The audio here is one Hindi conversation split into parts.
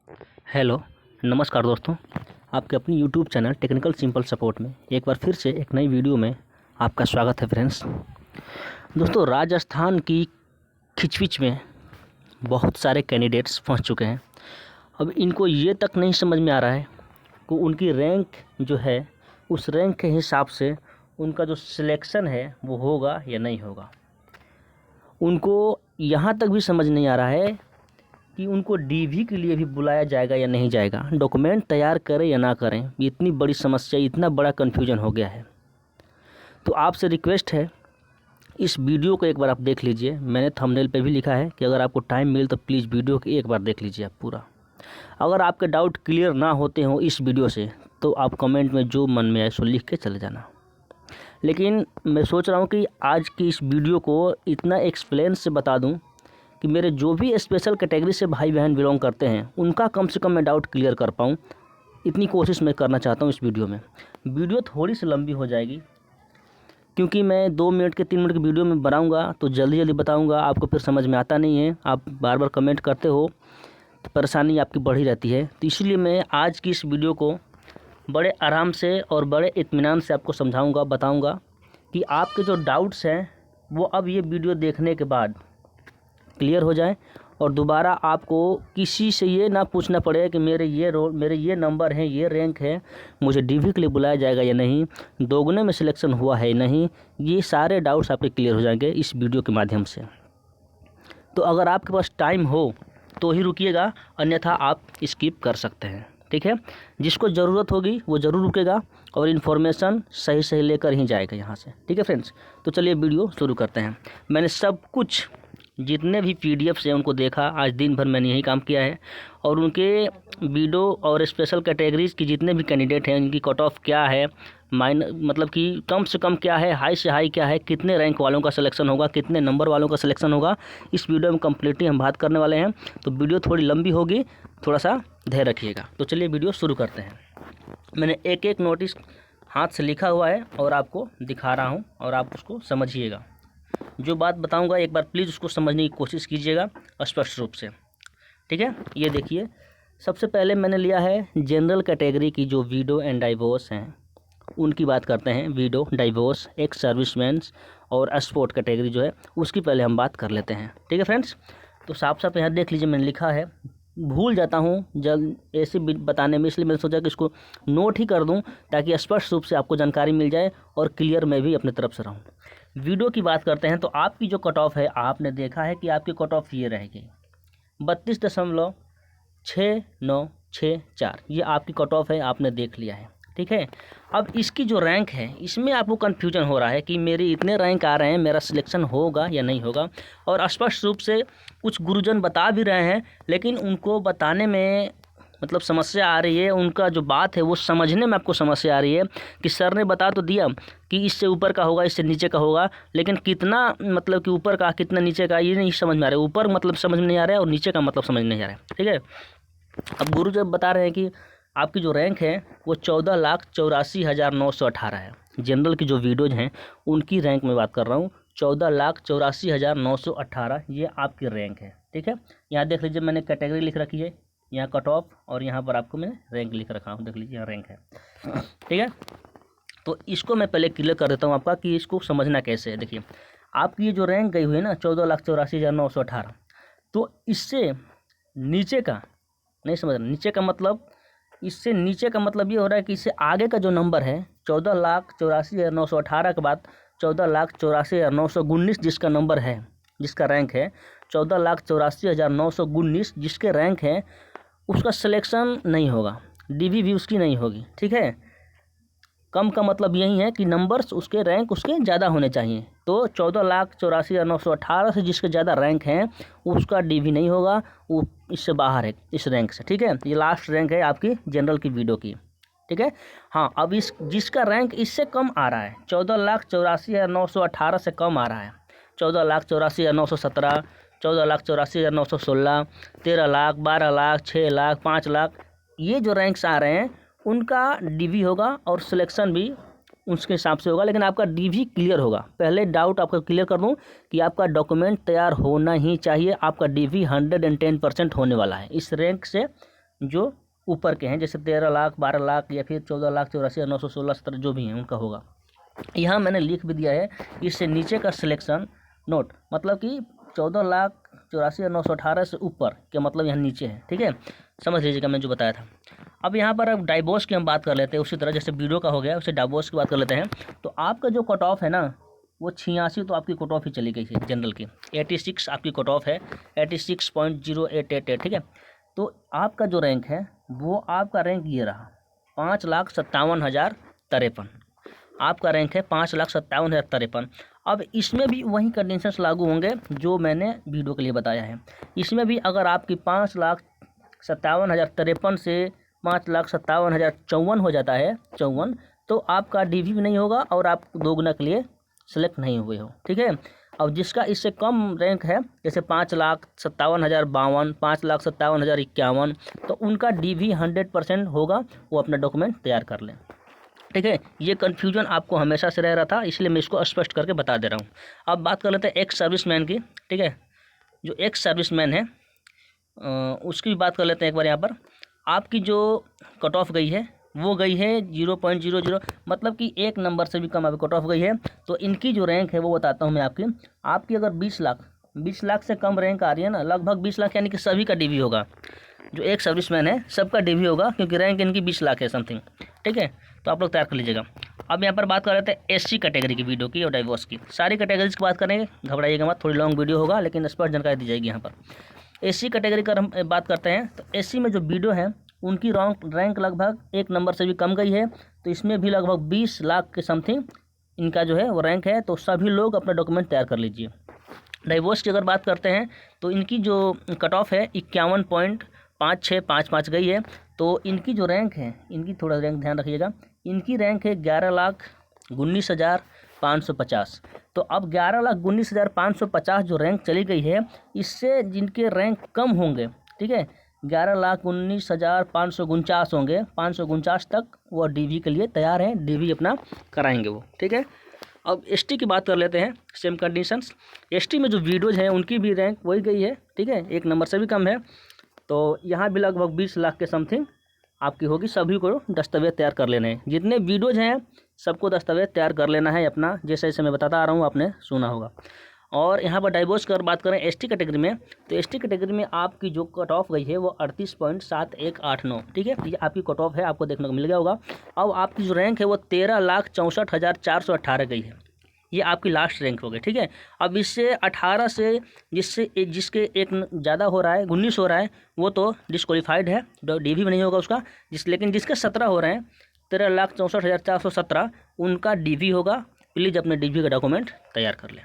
हेलो, नमस्कार दोस्तों। आपके अपनी YouTube channel technical simple support में एक बार फिर से एक नई वीडियो में आपका स्वागत है फ्रेंड्स। दोस्तों, राजस्थान की खिचपिच में बहुत सारे कैंडिडेट्स फंस चुके हैं। अब इनको ये तक नहीं समझ में आ रहा है कि उनकी रैंक जो है उस रैंक के हिसाब से उनका जो सिलेक्शन है वो होगा या नहीं होगा। उनको यहाँ तक भी समझ नहीं आ रहा है कि उनको डीवी के लिए भी बुलाया जाएगा या नहीं जाएगा, डॉक्यूमेंट तैयार करें या ना करें। इतनी बड़ी समस्या, इतना बड़ा कन्फ्यूजन हो गया है। तो आपसे रिक्वेस्ट है, इस वीडियो को एक बार आप देख लीजिए। मैंने थंबनेल पे भी लिखा है कि अगर आपको टाइम मिले तो प्लीज़ वीडियो को एक बार देख लीजिए आप पूरा। अगर आपके डाउट क्लियर ना होते हों इस वीडियो से तो आप कमेंट में जो मन में आए सो लिख के चले जाना। लेकिन मैं सोच रहा हूँ कि आज की इस वीडियो को इतना एक्सप्लेन से बता दूँ कि मेरे जो भी स्पेशल कैटेगरी से भाई बहन बिलोंग करते हैं उनका कम से कम मैं डाउट क्लियर कर पाऊँ। इतनी कोशिश मैं करना चाहता हूँ इस वीडियो में। वीडियो थोड़ी सी लंबी हो जाएगी क्योंकि मैं 2 मिनट के 3 मिनट की वीडियो में बनाऊँगा तो जल्दी जल्दी बताऊँगा, आपको फिर समझ में आता नहीं है। आप बार बार कमेंट करते हो तो परेशानी आपकी बढ़ ही रहती है। तो इसलिए मैं आज की इस वीडियो को बड़े आराम से और बड़े इत्मीनान से आपको समझाऊँगा, बताऊँगा कि आपके जो डाउट्स हैं वो अब ये वीडियो देखने के बाद क्लियर हो जाए और दोबारा आपको किसी से ये ना पूछना पड़े कि मेरे ये नंबर हैं, ये रैंक है, मुझे डीवी के लिए बुलाया जाएगा या नहीं, दोगुने में सिलेक्शन हुआ है या नहीं। ये सारे डाउट्स आपके क्लियर हो जाएंगे इस वीडियो के माध्यम से। तो अगर आपके पास टाइम हो तो ही रुकिएगा, अन्यथा आप स्किप कर सकते हैं। ठीक है, जिसको ज़रूरत होगी वो ज़रूर रुकेगा और इन्फॉर्मेशन सही सही लेकर ही जाएगा यहाँ से। ठीक है फ्रेंड्स, तो चलिए वीडियो शुरू करते हैं। मैंने सब कुछ जितने भी पीडीएफ्स हैं उनको देखा, आज दिन भर मैंने यही काम किया है और उनके वीडियो और स्पेशल कैटेगरीज़ की जितने भी कैंडिडेट हैं उनकी कट ऑफ क्या है, मतलब कि कम से कम क्या है, हाई से हाई क्या है, कितने रैंक वालों का सिलेक्शन होगा, कितने नंबर वालों का सिलेक्शन होगा, इस वीडियो में कम्प्लीटली हम बात करने वाले हैं। तो वीडियो थोड़ी लंबी होगी, थोड़ा सा धैर्य रखिएगा। तो चलिए वीडियो शुरू करते हैं। मैंने एक एक नोटिस हाथ से लिखा हुआ है और आपको दिखा रहा हूँ और आप उसको समझिएगा। जो बात बताऊंगा एक बार प्लीज़ उसको समझने की कोशिश कीजिएगा स्पष्ट रूप से। ठीक है, ये देखिए, सबसे पहले मैंने लिया है जनरल कैटेगरी की जो विडो एंड डाइवोर्स हैं उनकी बात करते हैं। विडो, डाइवोर्स, एक्स सर्विसमैन और स्पोर्ट कैटेगरी जो है उसकी पहले हम बात कर लेते हैं। ठीक है फ्रेंड्स, तो साफ साफ यहाँ देख लीजिए, मैंने लिखा है, भूल जाता हूँ जल्द ऐसे बताने में, इसलिए मैंने सोचा कि इसको नोट ही कर दूँ ताकि स्पष्ट रूप से आपको जानकारी मिल जाए और क्लियर मैं भी अपने तरफ से रहूँ। वीडियो की बात करते हैं तो आपकी जो कट ऑफ है, आपने देखा है कि आपकी कट ऑफ ये रहेगी 32.6964। ये आपकी कट ऑफ है, आपने देख लिया है। ठीक है, अब इसकी जो रैंक है इसमें आपको कन्फ्यूजन हो रहा है कि मेरे इतने रैंक आ रहे हैं, मेरा सिलेक्शन होगा या नहीं होगा। और स्पष्ट रूप से कुछ गुरुजन बता भी रहे हैं लेकिन उनको बताने में मतलब समस्या आ रही है। उनका जो बात है वो समझने में आपको समस्या आ रही है कि सर ने बता तो दिया कि इससे ऊपर का होगा, इससे नीचे का होगा, लेकिन कितना मतलब कि ऊपर का कितना नीचे का ये नहीं समझ में आ रहा है। ऊपर मतलब समझ में नहीं आ रहा है और नीचे का मतलब समझ नहीं आ रहा है। ठीक है, अब गुरु जब बता रहे हैं कि आपकी जो रैंक है वो 14,84,918 है। जनरल की जो वीडियोज हैं उनकी रैंक में बात कर रहा हूँ, 14,84,918 ये आपकी रैंक है। ठीक है, यहाँ देख लीजिए, मैंने कैटेगरी लिख रखी है, यहाँ कट ऑफ और यहाँ पर आपको मैंने रैंक लिख रखा हूँ। देख लीजिए यहाँ रैंक है। ठीक है, तो इसको मैं पहले क्लियर कर देता हूँ आपका कि इसको समझना कैसे है। देखिए, आपकी ये जो रैंक गई हुई है ना 14,84,918, तो इससे नीचे का नहीं समझ रहा। नीचे का मतलब, इससे नीचे का मतलब ये हो रहा है कि इससे आगे का जो नंबर है 14,84,918 के बाद 14,84,919 जिसका नंबर है, जिसका रैंक है 14,84,919 जिसके रैंक है, उसका सिलेक्शन नहीं होगा, डीवी भी उसकी नहीं होगी। ठीक है, कम का मतलब यही है कि नंबर्स उसके रैंक उसके ज़्यादा होने चाहिए। तो 14,84,918 से जिसके ज़्यादा रैंक हैं उसका डीवी नहीं होगा, वो इससे बाहर है इस रैंक से। ठीक है, ये लास्ट रैंक है आपकी जनरल की वीडियो की। ठीक है, हाँ, अब इस जिसका रैंक इससे कम आ रहा है, 14,84,918 से कम आ रहा है, 14,84,917, 14,84,916, 13 लाख, 12 लाख, 6 लाख, 5 लाख, ये जो रैंक्स आ रहे हैं उनका डीवी होगा और सिलेक्शन भी उसके हिसाब से होगा, लेकिन आपका डीवी क्लियर होगा। पहले डाउट आपका क्लियर कर दूं कि आपका डॉक्यूमेंट तैयार होना ही चाहिए। आपका डीवी 110% होने वाला है। इस रैंक से जो ऊपर के हैं, जैसे 13 लाख, 12 लाख या फिर 14,84,916 जो भी हैं उनका होगा। यहाँ मैंने लिख भी दिया है, इससे नीचे का सिलेक्शन नोट, मतलब कि 14,84,918 से ऊपर के मतलब यहाँ नीचे है, ठीक है, समझ लीजिएगा मैं जो बताया था। अब यहाँ पर अब डाइवोर्स की हम बात कर लेते हैं, उसी तरह जैसे वीडियो का हो गया उसे डाइवोर्स की बात कर लेते हैं। तो आपका जो कट ऑफ है ना वो 86 तो आपकी कट ऑफ ही चली गई है जनरल की, 86 आपकी कट ऑफ है, 86.0888, ठीक है। तो आपका जो रैंक है वो आपका रैंक ये रहा 5,57,053, आपका रैंक है 5,57,053। अब इसमें भी वही कंडीशंस लागू होंगे जो मैंने वीडियो के लिए बताया है। इसमें भी अगर आपकी 5,57,053 से 5,57,054 हो जाता है 54, तो आपका DV भी नहीं होगा और आप दोगुना के लिए सेलेक्ट नहीं हुए हो, ठीक है। अब जिसका इससे कम रैंक है जैसे 5,57,052, 5,57,051, तो उनका DV 100% होगा, वो अपना डॉक्यूमेंट तैयार कर लें, ठीक है। ये कन्फ्यूजन आपको हमेशा से रह रहा था, इसलिए मैं इसको स्पष्ट करके बता दे रहा हूँ। अब बात कर लेते हैं एक्स सर्विसमैन की, ठीक है। जो एक्स सर्विसमैन है उसकी भी बात कर लेते हैं एक बार। यहाँ पर आपकी जो कट ऑफ गई है वो गई है 0.00, मतलब कि 1 नंबर से भी कम आपकी कट ऑफ गई है। तो इनकी जो रैंक है वो बताता हूँ मैं आपकी अगर 20 लाख से कम रैंक आ रही है ना, लगभग 20 लाख, यानी कि सभी का DV होगा। जो एक सर्विसमैन है सबका DV होगा, क्योंकि रैंक इनकी 20 लाख है समथिंग, ठीक है। तो आप लोग तैयार कर लीजिएगा। अब यहाँ पर बात कर लेते हैं SC कैटेगरी की वीडियो की और डाइवोर्स की, सारी कैटेगरीज की बात करेंगे, घबराइएगा मत, थोड़ी लॉन्ग वीडियो होगा लेकिन स्पष्ट जानकारी दी जाएगी। यहाँ पर SC कैटेगरी का हम बात करते हैं, तो SC में जो वीडियो है उनकी रैंक लगभग 1 नंबर से भी कम गई है। तो इसमें भी लगभग 20 लाख के समथिंग इनका जो है वो रैंक है। तो सभी लोग अपना डॉक्यूमेंट तैयार कर लीजिए। डाइवोर्स की अगर बात करते हैं तो इनकी जो कट ऑफ है 51.5655 गई है। तो इनकी जो रैंक है, इनकी थोड़ा रैंक ध्यान रखिएगा, इनकी रैंक है 11,19,550। तो अब 11,19,550 जो रैंक चली गई है, इससे जिनके रैंक कम होंगे, ठीक है, 11,19,549 होंगे, 549 तक वो DV के लिए तैयार हैं, DV अपना कराएंगे वो, ठीक है। अब ST की बात कर लेते हैं, सेम कंडीशंस। ST में जो वीडियोज़ हैं उनकी भी रैंक वही गई है, ठीक है, 1 नंबर से भी कम है। तो यहाँ भी लगभग 20 लाख के समथिंग आपकी होगी। सभी को दस्तावेज तैयार कर लेने हैं, जितने वीडियोज़ हैं सबको दस्तावेज तैयार कर लेना है अपना, जैसे जैसे मैं बताता आ रहा हूँ आपने सुना होगा। और यहाँ पर डाइवोर्स की बात करें ST कैटेगरी में, तो ST कैटेगरी में आपकी जो कट ऑफ गई है वो 38.7189, ठीक है, ये आपकी कट ऑफ है, आपको देखने को मिल गया होगा। अब आपकी जो रैंक है वो 13,64,418 गई है, ये आपकी लास्ट रैंक हो गई, ठीक है। अब इससे 18 से जिसके एक ज़्यादा हो रहा है, 19 हो रहा है, वो तो डिस्क्वालीफाइड है, DV भी नहीं होगा उसका। लेकिन जिसके 17 हो रहे हैं, 13,64,417, उनका DV होगा। प्लीज़ अपने DV का डॉक्यूमेंट तैयार कर लें।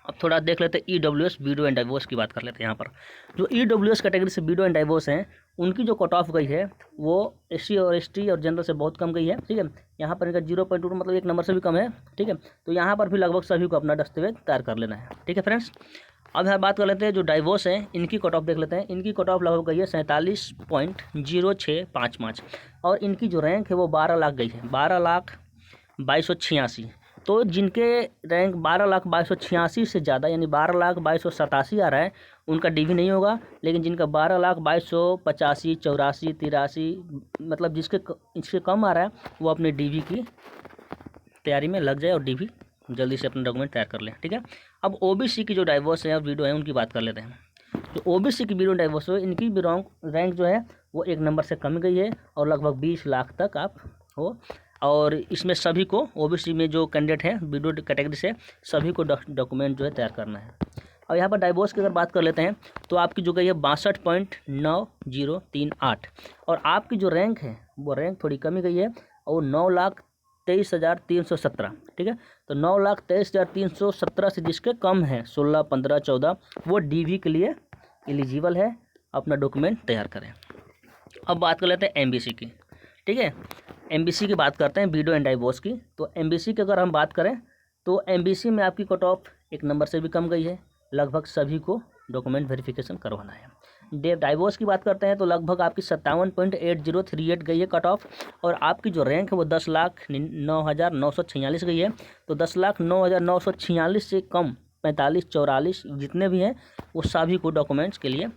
अब थोड़ा देख लेते हैं EWS वीडियो एंड डाइवोर्स की बात कर लेते हैं। यहाँ पर जो EWS कैटेगरी से वीडियो एंड डाइवोर्स हैं उनकी जो कट ऑफ गई है वो SC और ST और जनरल से बहुत कम गई है, ठीक है। यहाँ पर इनका 0.2 मतलब 1 नंबर से भी कम है, ठीक है। तो यहाँ पर भी लगभग सभी को अपना दस्तावेज तैयार कर लेना है, ठीक है फ्रेंड्स। अब यहाँ बात कर लेते हैं जो डाइवोर्स हैं इनकी कट ऑफ देख लेते हैं। इनकी कट ऑफ लगभग गई है 47.0655 और इनकी जो रैंक है वो 12 लाख गई है, 12,22,86। तो जिनके रैंक 12,22,86 से ज़्यादा यानी 12,22,87 आ रहा है, उनका DV नहीं होगा। लेकिन जिनका 12,22,85, 84, 83 मतलब इससे कम आ रहा है, वो अपने DV की तैयारी में लग जाए और DV जल्दी से अपना डॉक्यूमेंट तैयार कर लें, ठीक है। अब OBC की जो डाइवोर्स है और वीडियो है उनकी बात कर लेते हैं। जो OBC की वीडियो डाइवोर्स है इनकी भी रैंक जो है वो 1 नंबर से कम गई है और लगभग 20 लाख तक आप हो। और इसमें सभी को OBC में जो कैंडिडेट हैं वीडियो कैटेगरी से सभी को डॉक्यूमेंट जो है तैयार करना है। और यहाँ पर डाइवोर्स की अगर बात कर लेते हैं तो आपकी जो गई है 62.9038 और आपकी जो रैंक है वो रैंक थोड़ी कमी गई है और 9,23,317, ठीक है। तो 9,23,317 से जिसके कम है 16, 15, 14 वो DV के लिए एलिजिबल है, अपना डॉक्यूमेंट तैयार करें। अब बात कर लेते हैं MBC की, ठीक है। MBC की बात करते हैं वीडियो एंड डाइवोर्स की। तो MBC की अगर हम बात करें तो MBC में आपकी कट ऑफ 1 नंबर से भी कम गई है, लगभग सभी को डॉक्यूमेंट वेरिफिकेशन करवाना है। डाइवोर्स की बात करते हैं तो लगभग आपकी 57.8038 गई है कट ऑफ और आपकी जो रैंक है वो 10,09,946 गई है। तो 10,09,946 से कम 45, 44 जितने भी हैं वो सभी को डॉक्यूमेंट्स के लिए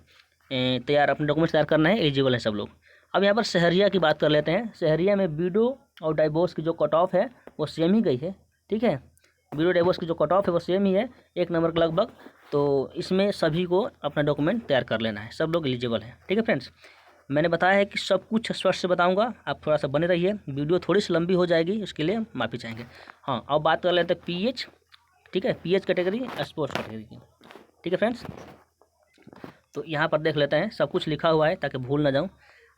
तैयार, अपने डॉक्यूमेंट्स तैयार करना है, एलिजिबल है सब लोग। अब यहाँ पर शहरिया की बात कर लेते हैं। शहरिया में बीडो और डाइवोर्स की जो कट ऑफ है वो सेम ही गई है, ठीक है। बीडो डाइवोर्स की जो कट ऑफ है वो सेम ही है, 1 नंबर के लगभग। तो इसमें सभी को अपना डॉक्यूमेंट तैयार कर लेना है, सब लोग एलिजिबल हैं, ठीक है फ्रेंड्स। मैंने बताया है कि सब कुछ स्पष्ट से बताऊंगा, आप थोड़ा सा बने रहिए। वीडियो थोड़ी सी लंबी हो जाएगी, उसके लिए माफ़ी चाहेंगे। हाँ, अब बात कर लेते हैं पीएच, ठीक है, पीएच कैटेगरी, स्पोर्ट्स कैटेगरी की, ठीक है फ्रेंड्स। तो यहाँ पर देख लेते हैं, सब कुछ लिखा हुआ है ताकि भूल ना जाऊँ।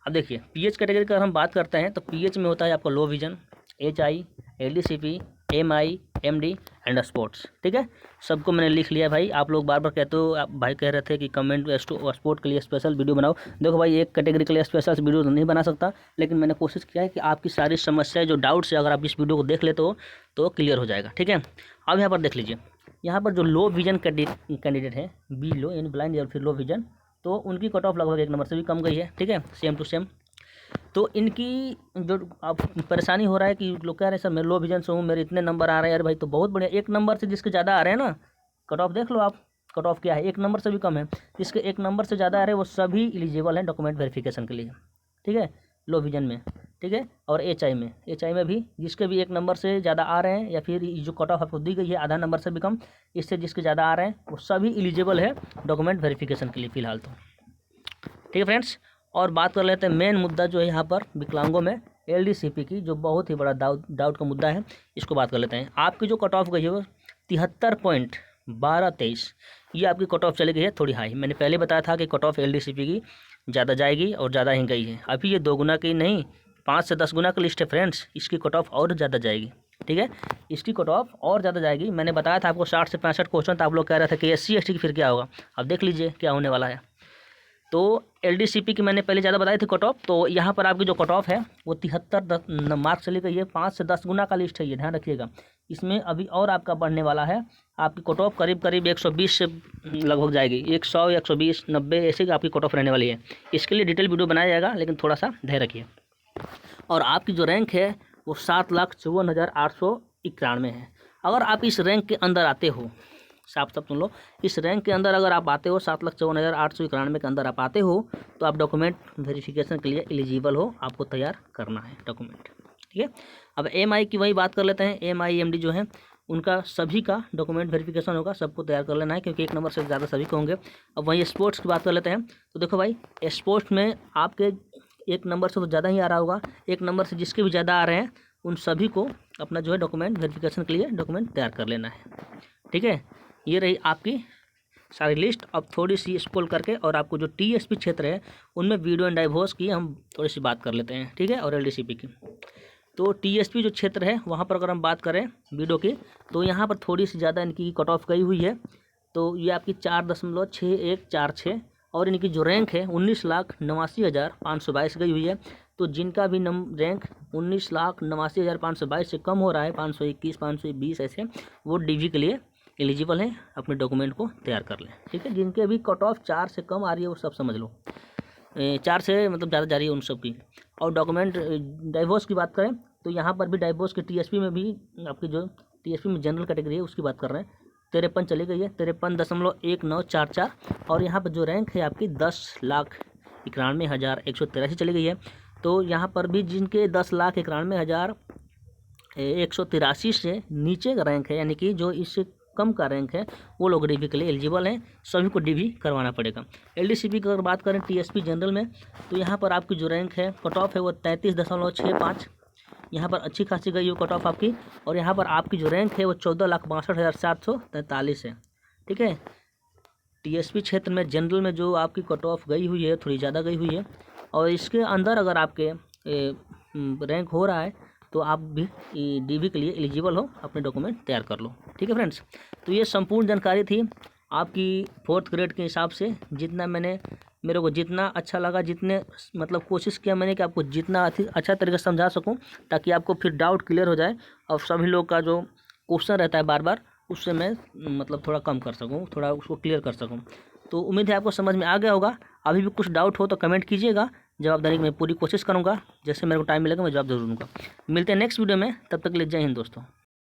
अब देखिए, पीएच कैटेगरी का हम बात करते हैं तो पीएच में होता है आपका low vision, HI, LD CP, MI, MD and sports, ठीक है। सबको मैंने लिख लिया भाई। आप लोग बार बार कहते हो, आप भाई कह रहे थे कि कमेंट स्पोर्ट के लिए स्पेशल वीडियो बनाओ। देखो भाई, एक कैटेगरी के लिए स्पेशल वीडियो तो नहीं बना सकता, लेकिन मैंने कोशिश किया है कि आपकी सारी समस्याएं, जो डाउट्स है, अगर आप इस वीडियो को देख लेते हो तो क्लियर हो जाएगा, ठीक है। अब यहाँ पर देख लीजिए, यहाँ पर जो लो विजन कैंडिडेट है, बी लो यानी ब्लाइंड या फिर लो विजन, तो उनकी कट ऑफ लगभग 1 नंबर से भी कम गई है, ठीक है, सेम टू सेम। तो इनकी जो अब परेशानी हो रहा है कि लोग कह रहे हैं सर मैं लो विजन से हूँ, मेरे इतने नंबर आ रहे हैं। अरे भाई, तो बहुत बढ़िया, 1 नंबर से जिसके ज़्यादा आ रहे हैं ना, कट ऑफ देख लो आप, कट ऑफ क्या है, 1 नंबर से भी कम है। जिसके 1 नंबर से ज़्यादा आ रहे हैं वो सभी एलिजिबल हैं डॉक्यूमेंट वेरिफिकेशन के लिए, ठीक है, लो विजन में, ठीक है। और एचआई में भी जिसके भी 1 नंबर से ज़्यादा आ रहे हैं, या फिर जो कट ऑफ आपको दी गई है आधा नंबर से भी कम, इससे जिसके ज़्यादा आ रहे हैं वो सभी एलिजिबल है डॉक्यूमेंट वेरिफिकेशन के लिए फ़िलहाल तो, ठीक है फ्रेंड्स। और बात कर लेते हैं मेन मुद्दा जो है यहाँ पर विकलांगों में एलडीसीपी की, जो बहुत ही बड़ा डाउट का मुद्दा है, इसको बात कर लेते हैं। आपकी जो कट ऑफ गई है वो 73.1223, ये आपकी कट ऑफ चली गई है थोड़ी हाई। मैंने पहले बताया था कि कट ऑफ एलडीसीपी की ज़्यादा जाएगी और ज़्यादा ही गई है। अभी ये 2 गुना की नहीं, 5 से 10 गुना की लिस्ट है फ्रेंड्स, इसकी कट ऑफ और ज़्यादा जाएगी, ठीक है, इसकी कट ऑफ और ज़्यादा जाएगी। मैंने बताया था आपको 60 से 65 क्वेश्चन, तो आप लोग कह रहे थे कि SC ST की फिर क्या होगा। अब देख लीजिए क्या होने वाला है। तो एलडीसीपी की मैंने पहले ज़्यादा बताई थी कट ऑफ, तो यहाँ पर आपकी जो कट ऑफ है वो 73 मार्क चली गई है। 5 से 10 गुना का लिस्ट है ये, ध्यान रखिएगा। इसमें अभी और आपका बढ़ने वाला है। आपकी कट ऑफ करीब 120 से लगभग जाएगी, 100, 120, 90 ऐसे आपकी कट ऑफ रहने वाली है। इसके लिए डिटेल वीडियो बनाया जाएगा, लेकिन थोड़ा सा धैर्य रखिए। और आपकी जो रैंक है वो 7,54,891 है। अगर आप इस रैंक के अंदर आते हो, साफ सुन लो, इस रैंक के अंदर अगर आप आते हो, 7,54,891 के अंदर आप आते हो, तो आप डॉक्यूमेंट वेरिफिकेशन के लिए एलिजिबल हो, आपको तैयार करना है डॉक्यूमेंट, ठीक है। अब एमआई की वही बात कर लेते हैं। एमआई एमडी जो है उनका सभी का डॉक्यूमेंट वेरिफिकेशन होगा, सबको तैयार कर लेना है, क्योंकि 1 नंबर से ज़्यादा सभी को होंगे। अब वहीं स्पोर्ट्स की बात कर लेते हैं। तो देखो भाई, स्पोर्ट्स में आपके 1 नंबर से तो ज़्यादा ही आ रहा होगा, 1 नंबर से जिसके भी ज़्यादा आ रहे हैं उन सभी को अपना जो है डॉक्यूमेंट वेरिफिकेशन के लिए डॉक्यूमेंट तैयार कर लेना है, ठीक है। ये रही आपकी सारी लिस्ट। अब थोड़ी सी स्क्रॉल करके और आपको जो टीएसपी क्षेत्र है उनमें वीडियो एंड डाइवोर्स की हम थोड़ी सी बात कर लेते हैं, ठीक है, और एलडीसीपी की। तो टीएसपी जो क्षेत्र है वहाँ पर अगर हम बात करें वीडियो की, तो यहाँ पर थोड़ी सी ज़्यादा इनकी कट ऑफ गई हुई है। तो ये आपकी 4.6146, और इनकी जो रैंक है 19,89,522 गई हुई है। तो जिनका भी रैंक 19,89,522 से कम हो रहा है, 521, 520 ऐसे, वो डीवी के लिए एलिजिबल है, अपने डॉक्यूमेंट को तैयार कर लें, ठीक है। जिनके अभी कट ऑफ 4 से कम आ रही है वो सब समझ लो, 4 से मतलब ज़्यादा जा रही है उन सब की। और डॉक्यूमेंट डाइवोर्स की बात करें तो यहाँ पर भी डाइवोर्स के टीएसपी में भी आपकी जो टीएसपी में जनरल कैटेगरी है उसकी बात कर रहे हैं, 53 चली गई है, 53.1944। और यहाँ पर जो रैंक है आपकी 10,91,183 चली गई है। तो यहाँ पर भी जिनके 10,91,183 से नीचे का रैंक है, यानी कि जो इससे कम का रैंक है, वो लोग डीवी के लिए एलिजिबल हैं, सभी को डीवी करवाना पड़ेगा। एलडीसीपी की अगर बात करें टीएसपी जनरल में, तो यहाँ पर आपकी जो रैंक है कट ऑफ है वो 33.65, यहाँ पर अच्छी खासी गई हो कट ऑफ आपकी। और यहाँ पर आपकी जो रैंक है वो 14,62,743 है, ठीक है। टीएसपी क्षेत्र में जनरल में जो आपकी कट ऑफ गई हुई है थोड़ी ज़्यादा गई हुई है, और इसके अंदर अगर आपके रैंक हो रहा है तो आप भी डीवी के लिए एलिजिबल हो, अपने डॉक्यूमेंट तैयार कर लो, ठीक है फ्रेंड्स। तो ये संपूर्ण जानकारी थी आपकी 4th ग्रेड के हिसाब से। जितना मेरे को जितना अच्छा लगा, जितने मतलब कोशिश किया मैंने कि आपको जितना अच्छा तरीके से समझा सकूं, ताकि आपको फिर डाउट क्लियर हो जाए, और सभी लोग का जो क्वेश्चन रहता है बार बार, उससे मैं मतलब थोड़ा कम कर सकूं, थोड़ा उसको क्लियर कर सकूं। तो उम्मीद है आपको समझ में आ गया होगा। अभी भी कुछ डाउट हो तो कमेंट कीजिएगा, जवाब देने की मैं पूरी कोशिश करूँगा। जैसे मेरे को टाइम मिलेगा मैं जवाब जरूर दूँगा। मिलते हैं नेक्स्ट वीडियो में, तब तक के लिए जय हिंद दोस्तों।